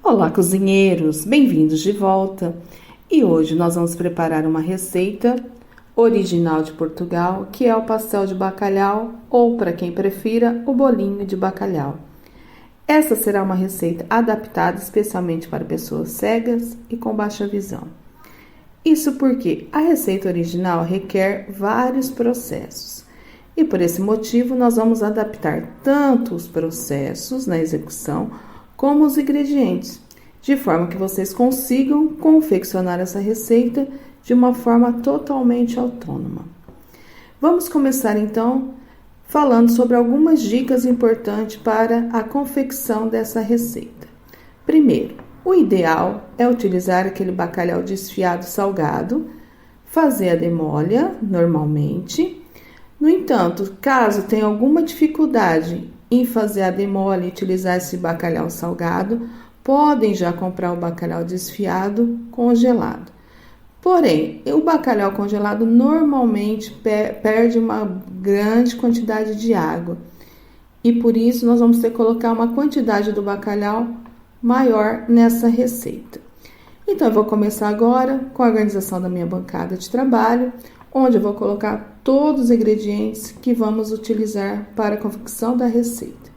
Olá, cozinheiros! Bem-vindos de volta! E hoje nós vamos preparar uma receita original de Portugal, que é o pastel de bacalhau ou, para quem prefira, o bolinho de bacalhau. Essa será uma receita adaptada especialmente para pessoas cegas e com baixa visão. Isso porque a receita original requer vários processos. E por esse motivo nós vamos adaptar tanto os processos na execução como os ingredientes, de forma que vocês consigam confeccionar essa receita de uma forma totalmente autônoma. Vamos começar então falando sobre algumas dicas importantes para a confecção dessa receita. Primeiro, o ideal é utilizar aquele bacalhau desfiado salgado, fazer a demolha normalmente. No entanto, caso tenha alguma dificuldade em fazer a demolha e utilizar esse bacalhau salgado, podem já comprar o bacalhau desfiado congelado. Porém, o bacalhau congelado normalmente perde uma grande quantidade de água. E por isso nós vamos ter que colocar uma quantidade do bacalhau maior nessa receita. Então, eu vou começar agora com a organização da minha bancada de trabalho, onde eu vou colocar todos os ingredientes que vamos utilizar para a confecção da receita.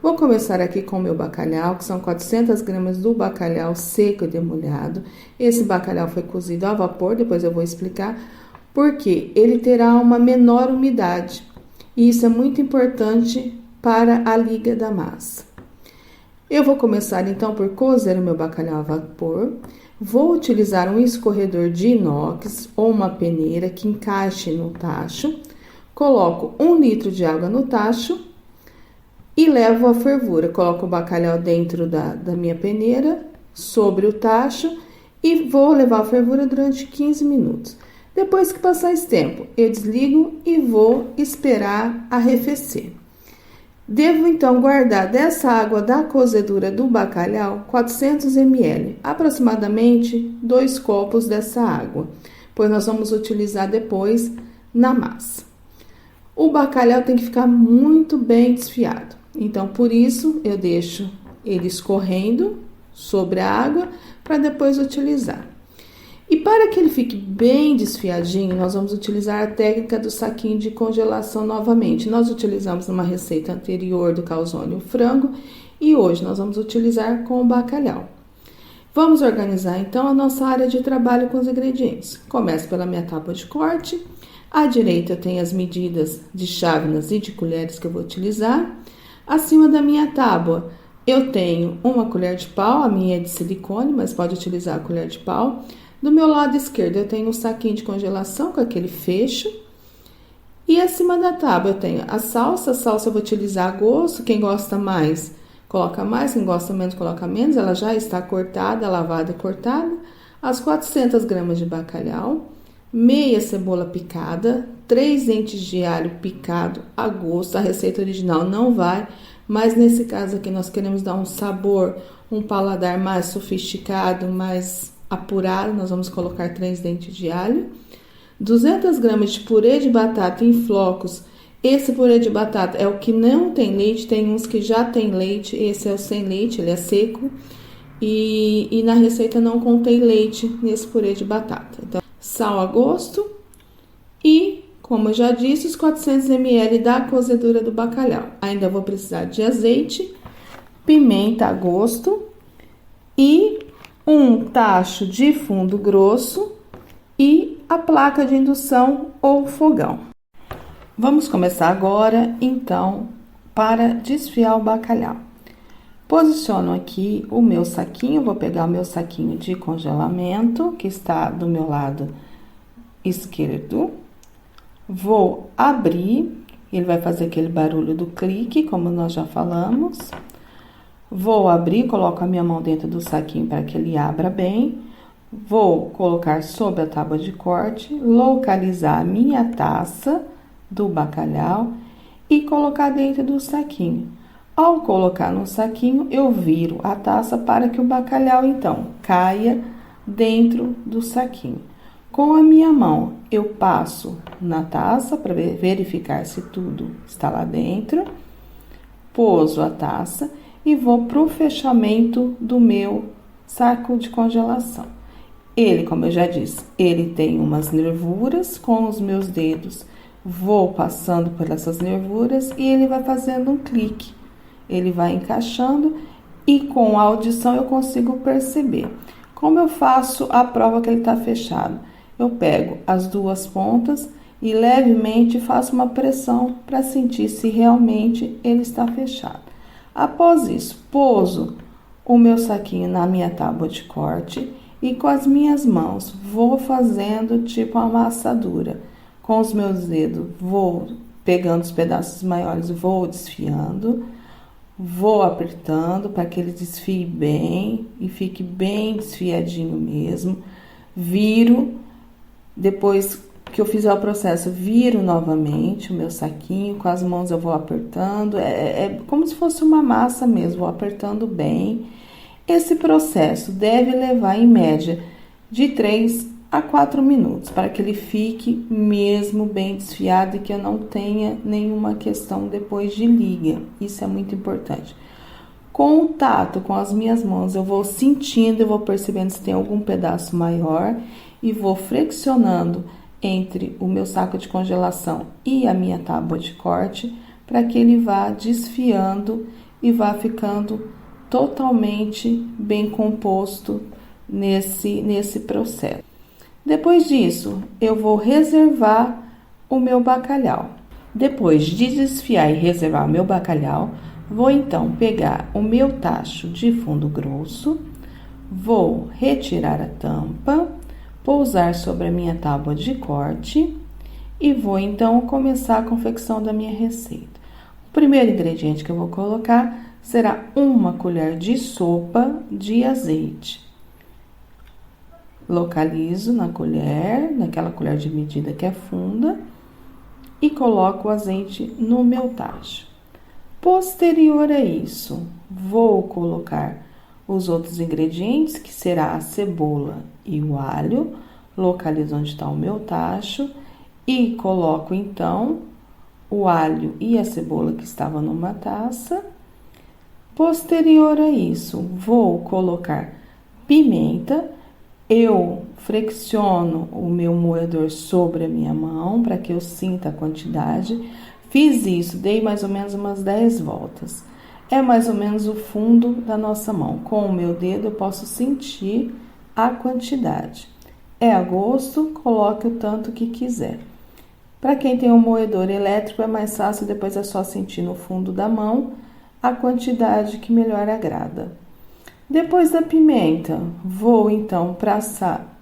Vou começar aqui com o meu bacalhau, que são 400 gramas do bacalhau seco e demolhado. Esse bacalhau foi cozido a vapor, depois eu vou explicar, porque ele terá uma menor umidade. E isso é muito importante para a liga da massa. Eu vou começar então por cozer o meu bacalhau a vapor. Vou utilizar um escorredor de inox ou uma peneira que encaixe no tacho. Coloco 1 litro de água no tacho e levo à fervura. Coloco o bacalhau dentro da minha peneira, sobre o tacho, e vou levar à fervura durante 15 minutos. Depois que passar esse tempo, eu desligo e vou esperar arrefecer. Devo então guardar dessa água da cozedura do bacalhau 400 ml, aproximadamente 2 copos dessa água, pois nós vamos utilizar depois na massa. O bacalhau tem que ficar muito bem desfiado, então por isso eu deixo ele escorrendo sobre a água para depois utilizar. E para que ele fique bem desfiadinho, nós vamos utilizar a técnica do saquinho de congelação novamente. Nós utilizamos numa receita anterior do calzone o frango e hoje nós vamos utilizar com o bacalhau. Vamos organizar então a nossa área de trabalho com os ingredientes. Começo pela minha tábua de corte. À direita eu tenho as medidas de chávenas e de colheres que eu vou utilizar. Acima da minha tábua eu tenho uma colher de pau, a minha é de silicone, mas pode utilizar a colher de pau. Do meu lado esquerdo eu tenho um saquinho de congelação com aquele fecho. E acima da tábua eu tenho a salsa eu vou utilizar a gosto. Quem gosta mais, coloca mais. Quem gosta menos, coloca menos. Ela já está cortada, lavada e cortada. As 400 gramas de bacalhau, meia cebola picada, 3 dentes de alho picado a gosto. A receita original não vai, mas nesse caso aqui nós queremos dar um sabor, um paladar mais sofisticado, mais apurado, nós vamos colocar 3 dentes de alho, 200 gramas de purê de batata em flocos. Esse purê de batata é o que não tem leite, tem uns que já tem leite, esse é o sem leite, ele é seco, e na receita não contém leite nesse purê de batata. Então, sal a gosto e, como eu já disse, os 400 ml da cozedura do bacalhau. Ainda vou precisar de azeite, pimenta a gosto e um tacho de fundo grosso e a placa de indução ou fogão. Vamos começar agora, então, para desfiar o bacalhau. Posiciono aqui o meu saquinho, vou pegar o meu saquinho de congelamento, que está do meu lado esquerdo. Vou abrir, ele vai fazer aquele barulho do clique, como nós já falamos. Vou abrir, coloco a minha mão dentro do saquinho para que ele abra bem. Vou colocar sobre a tábua de corte, localizar a minha taça do bacalhau e colocar dentro do saquinho. Ao colocar no saquinho, eu viro a taça para que o bacalhau, então, caia dentro do saquinho. Com a minha mão, eu passo na taça para verificar se tudo está lá dentro. Poso a taça e vou pro fechamento do meu saco de congelação. Ele, como eu já disse, ele tem umas nervuras. Com os meus dedos vou passando por essas nervuras e ele vai fazendo um clique. Ele vai encaixando e com a audição eu consigo perceber. Como eu faço a prova que ele está fechado? Eu pego as duas pontas e levemente faço uma pressão para sentir se realmente ele está fechado. Após isso, pouso o meu saquinho na minha tábua de corte e com as minhas mãos vou fazendo tipo uma amassadura. Com os meus dedos vou pegando os pedaços maiores, vou desfiando, vou apertando para que ele desfie bem e fique bem desfiadinho mesmo. Viro, depois que eu fizer o processo, viro novamente o meu saquinho, com as mãos eu vou apertando, é como se fosse uma massa mesmo, vou apertando bem. Esse processo deve levar em média de 3 a 4 minutos, para que ele fique mesmo bem desfiado e que eu não tenha nenhuma questão depois de liga. Isso é muito importante. Com o tato, com as minhas mãos, eu vou sentindo, eu vou percebendo se tem algum pedaço maior e vou flexionando entre o meu saco de congelação e a minha tábua de corte para que ele vá desfiando e vá ficando totalmente bem composto nesse processo. Depois disso, eu vou reservar o meu bacalhau. Depois de desfiar e reservar o meu bacalhau, vou então pegar o meu tacho de fundo grosso, vou retirar a tampa, pousar sobre a minha tábua de corte e vou então começar a confecção da minha receita. O primeiro ingrediente que eu vou colocar será 1 colher de sopa de azeite. Localizo na colher, naquela colher de medida que é funda, e coloco o azeite no meu tacho. Posterior a isso, vou colocar os outros ingredientes, que será a cebola e o alho. Localizo onde está o meu tacho e coloco então o alho e a cebola que estava numa taça. Posterior a isso, vou colocar pimenta. Eu flexiono o meu moedor sobre a minha mão para que eu sinta a quantidade. Fiz isso, dei mais ou menos umas 10 voltas. É mais ou menos o fundo da nossa mão. Com o meu dedo eu posso sentir a quantidade. É a gosto, coloque o tanto que quiser. Para quem tem um moedor elétrico é mais fácil, depois é só sentir no fundo da mão a quantidade que melhor agrada. Depois da pimenta, vou então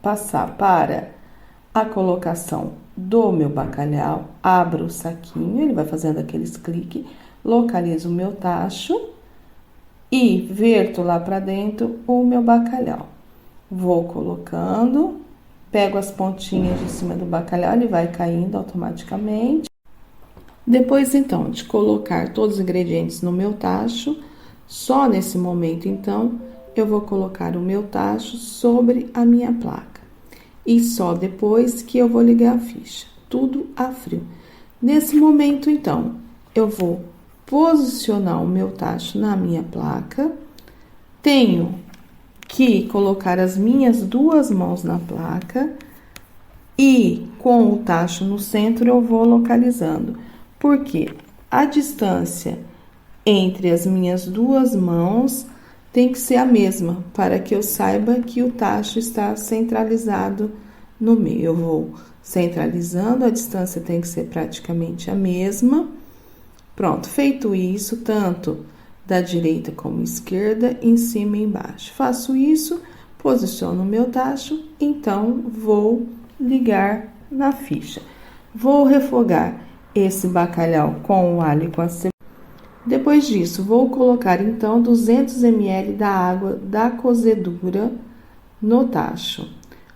passar para a colocação do meu bacalhau. Abro o saquinho, ele vai fazendo aqueles cliques, localizo o meu tacho e verto lá para dentro o meu bacalhau. Vou colocando, pego as pontinhas de cima do bacalhau, ele vai caindo automaticamente. Depois então de colocar todos os ingredientes no meu tacho, só nesse momento então eu vou colocar o meu tacho sobre a minha placa. E só depois que eu vou ligar a ficha, tudo a frio. Nesse momento, então, eu vou posicionar o meu tacho na minha placa. Tenho que colocar as minhas duas mãos na placa e com o tacho no centro eu vou localizando. Porque a distância entre as minhas duas mãos tem que ser a mesma, para que eu saiba que o tacho está centralizado no meio. Eu vou centralizando, a distância tem que ser praticamente a mesma. Pronto, feito isso, tanto da direita como esquerda, em cima e embaixo. Faço isso, posiciono o meu tacho, então vou ligar na ficha. Vou refogar esse bacalhau com o alho e com a cebola. Depois disso, vou colocar então 200 ml da água da cozedura no tacho.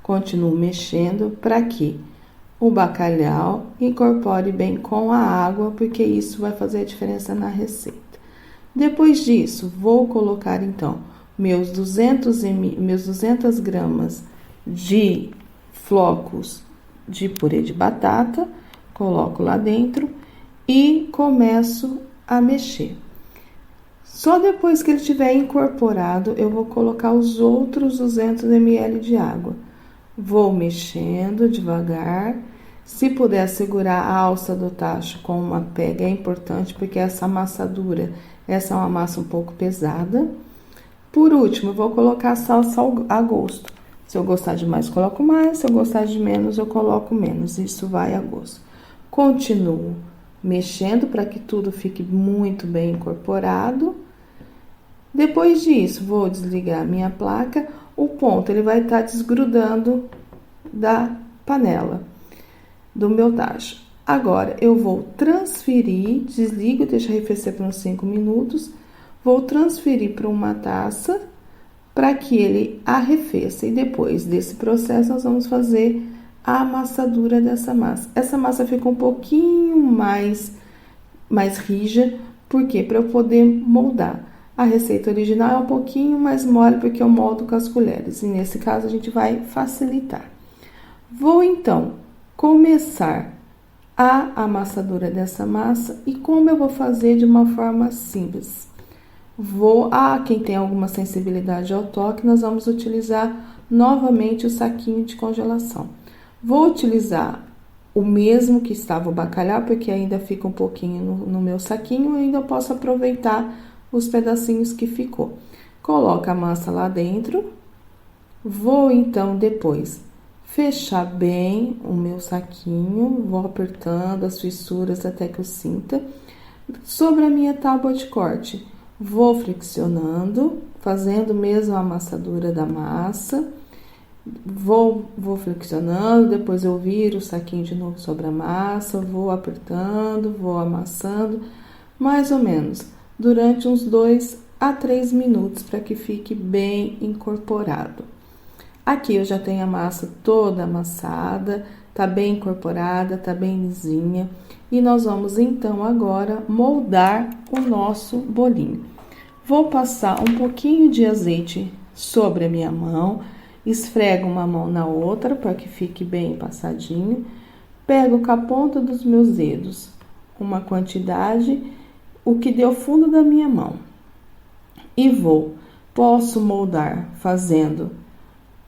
Continuo mexendo para que o bacalhau incorpore bem com a água, porque isso vai fazer a diferença na receita. Depois disso, vou colocar então meus 200 gramas de flocos de purê de batata, coloco lá dentro e começo a mexer. Só depois que ele estiver incorporado, eu vou colocar os outros 200 ml de água. Vou mexendo devagar. Se puder segurar a alça do tacho com uma pega, é importante, porque essa amassadura, essa é uma massa um pouco pesada. Por último, eu vou colocar a salsa a gosto. Se eu gostar de mais, coloco mais. Se eu gostar de menos, eu coloco menos. Isso vai a gosto. Continuo mexendo para que tudo fique muito bem incorporado. Depois disso, vou desligar a minha placa. O ponto, ele vai estar desgrudando da panela, do meu tacho. Agora, eu vou transferir, desligo, deixo arrefecer por uns 5 minutos. Vou transferir para uma taça para que ele arrefeça. E depois desse processo, nós vamos fazer a amassadura dessa massa. Essa massa fica um pouquinho mais rija, porque para eu poder moldar. A receita original é um pouquinho mais mole, porque eu moldo com as colheres. E nesse caso, a gente vai facilitar. Vou, então, começar a amassadura dessa massa. E como eu vou fazer de uma forma simples? Quem tem alguma sensibilidade ao toque, nós vamos utilizar novamente o saquinho de congelação. Vou utilizar o mesmo que estava o bacalhau, porque ainda fica um pouquinho no meu saquinho e ainda posso aproveitar os pedacinhos que ficou. Coloco a massa lá dentro. Vou, então, depois fechar bem o meu saquinho, vou apertando as fissuras até que eu sinta. Sobre a minha tábua de corte, vou friccionando, fazendo mesmo a amassadura da massa. Vou flexionando, depois eu viro o saquinho de novo sobre a massa, vou apertando, vou amassando, mais ou menos, durante uns 2 a 3 minutos, para que fique bem incorporado. Aqui eu já tenho a massa toda amassada, tá bem incorporada, tá bem lisinha, e nós vamos então agora moldar o nosso bolinho. Vou passar um pouquinho de azeite sobre a minha mão, esfrego uma mão na outra para que fique bem passadinho. Pego com a ponta dos meus dedos uma quantidade, o que deu fundo da minha mão. E posso moldar fazendo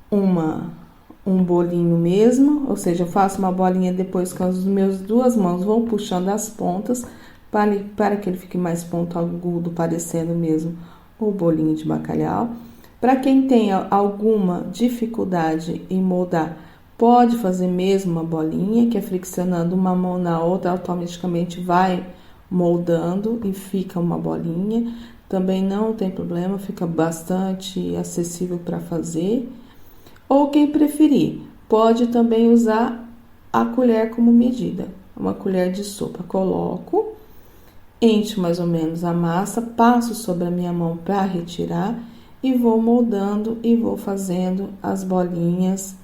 um bolinho mesmo, ou seja, eu faço uma bolinha depois com as minhas 2 mãos, vou puxando as pontas para que ele fique mais pontiagudo, parecendo mesmo o bolinho de bacalhau. Para quem tem alguma dificuldade em moldar, pode fazer mesmo uma bolinha, que é friccionando uma mão na outra, automaticamente vai moldando e fica uma bolinha. Também não tem problema, fica bastante acessível para fazer. Ou quem preferir, pode também usar a colher como medida, uma colher de sopa. Coloco, encho mais ou menos a massa, passo sobre a minha mão para retirar e vou moldando e vou fazendo as bolinhas,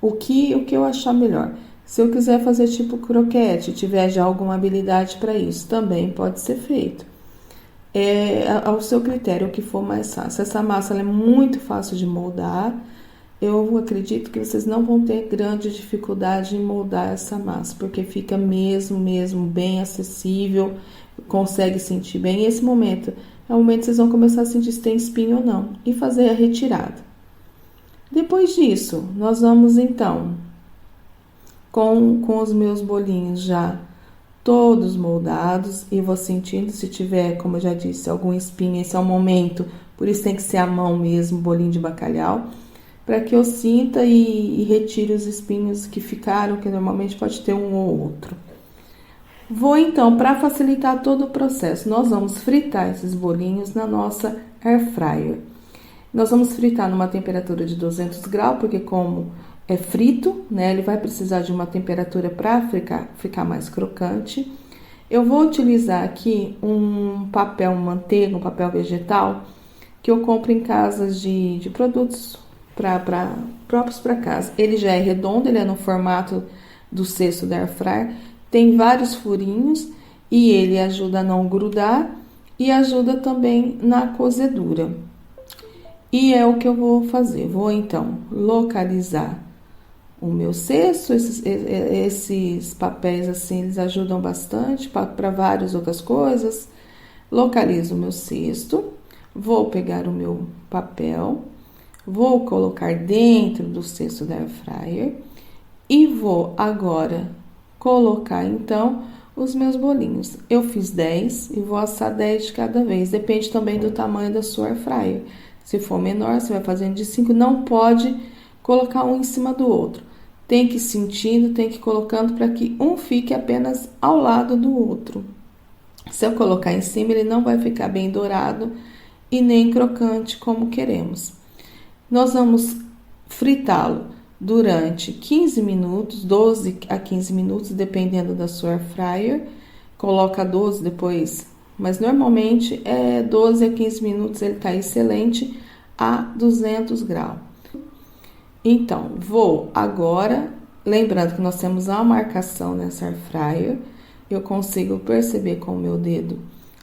o que eu achar melhor. Se eu quiser fazer tipo croquete, tiver já alguma habilidade para isso, também pode ser feito. Ao seu critério, o que for mais fácil. Essa massa ela é muito fácil de moldar. Eu acredito que vocês não vão ter grande dificuldade em moldar essa massa, porque fica mesmo bem acessível, consegue sentir bem. E esse momento é o momento que vocês vão começar a sentir se tem espinho ou não, e fazer a retirada. Depois disso, nós vamos então, com os meus bolinhos já todos moldados, e vou sentindo se tiver, como eu já disse, algum espinho. Esse é o momento, por isso tem que ser a mão mesmo, bolinho de bacalhau, para que eu sinta e retire os espinhos que ficaram, que normalmente pode ter um ou outro. Vou então, para facilitar todo o processo, nós vamos fritar esses bolinhos na nossa air fryer. Nós vamos fritar numa temperatura de 200 graus, porque como é frito, né, ele vai precisar de uma temperatura para ficar mais crocante. Eu vou utilizar aqui um papel manteiga, um papel vegetal, que eu compro em casas de produtos próprios para casa. Ele já é redondo, ele é no formato do cesto da air fryer, tem vários furinhos e ele ajuda a não grudar e ajuda também na cozedura. E é o que eu vou fazer. Vou então localizar o meu cesto. Esses papéis assim, eles ajudam bastante para várias outras coisas. Localizo o meu cesto, vou pegar o meu papel, vou colocar dentro do cesto da air fryer e vou agora colocar então os meus bolinhos. Eu fiz 10 e vou assar 10 de cada vez, depende também do tamanho da sua air fryer. Se for menor, você vai fazendo de 5, não pode colocar um em cima do outro. Tem que ir sentindo, tem que ir colocando para que um fique apenas ao lado do outro. Se eu colocar em cima, ele não vai ficar bem dourado e nem crocante como queremos. Nós vamos fritá-lo durante 15 minutos, 12 a 15 minutos, dependendo da sua air fryer. Coloca 12 depois, mas normalmente é 12 a 15 minutos, ele tá excelente a 200 graus. Então, vou agora, lembrando que nós temos a marcação nessa air fryer, eu consigo perceber com o meu dedo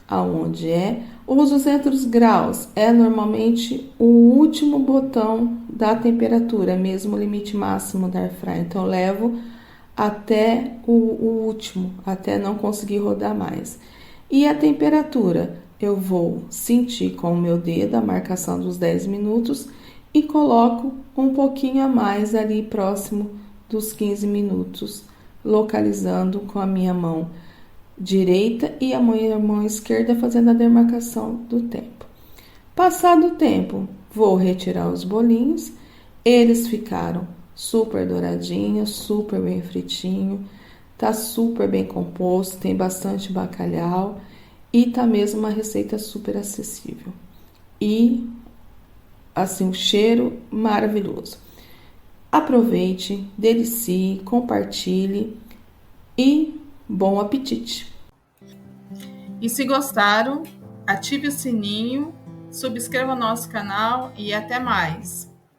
aonde é. Os 200 graus é normalmente o último botão da temperatura, mesmo o limite máximo da air fryer. Então, eu levo até o último, até não conseguir rodar mais. E a temperatura, eu vou sentir com o meu dedo a marcação dos 10 minutos e coloco um pouquinho a mais ali próximo dos 15 minutos, localizando com a minha mão direita e a mão esquerda fazendo a demarcação do tempo. Passado o tempo, vou retirar os bolinhos, eles ficaram super douradinhos, super bem fritinho, tá super bem composto, tem bastante bacalhau e tá mesmo uma receita super acessível. E assim, um cheiro maravilhoso. Aproveite, delicie, compartilhe e bom apetite! E se gostaram, ative o sininho, subscreva o nosso canal e até mais!